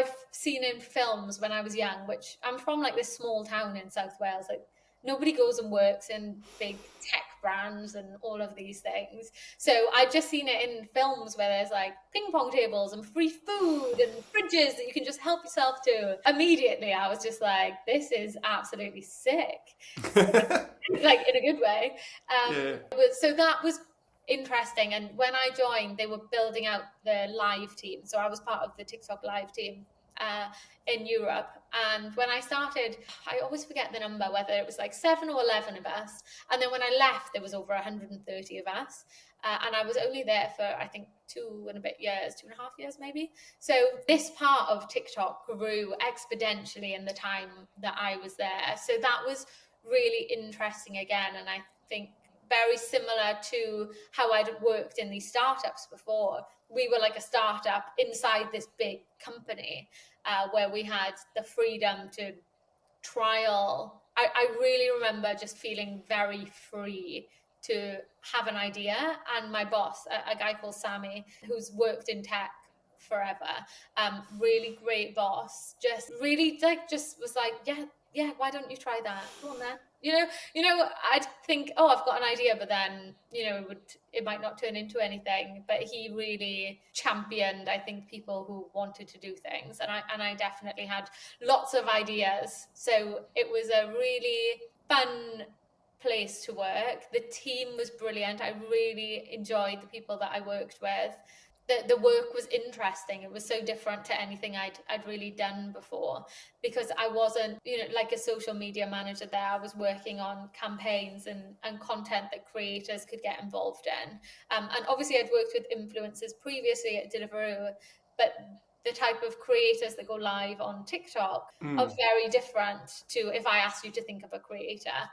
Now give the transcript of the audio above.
I've seen in films when I was young, which I'm from like this small town in South Wales, like nobody goes and works in big tech brands and all of these things. So I'd just seen it in films where there's like ping pong tables and free food and fridges that you can just help yourself to. Immediately, I was just like, this is absolutely sick. Like in a good way. Yeah. So that was interesting. And when I joined, they were building out the live team. So I was part of the TikTok live team in Europe. And when I started, I always forget the number, whether it was like 7 or 11 of us. And then when I left, there was over 130 of us. And I was only there for, I think, 2.5 years maybe. So this part of TikTok grew exponentially in the time that I was there. So that was really interesting again. And I think very similar to how I'd worked in these startups before. We were like a startup inside this big company where we had the freedom to trial. I really remember just feeling very free to have an idea. And my boss, a guy called Sammy, who's worked in tech forever, really great boss, just really just was like, yeah, why don't you try that? Go on then. I'd think, oh, I've got an idea, but then, it might not turn into anything. But he really championed, I think, people who wanted to do things. And I definitely had lots of ideas. So it was a really fun place to work. The team was brilliant. I really enjoyed the people that I worked with. The work was interesting. It was so different to anything I'd really done before, because I wasn't, like a social media manager there. I was working on campaigns and content that creators could get involved in. And obviously I'd worked with influencers previously at Deliveroo, but the type of creators that go live on TikTok are very different to if I asked you to think of a creator.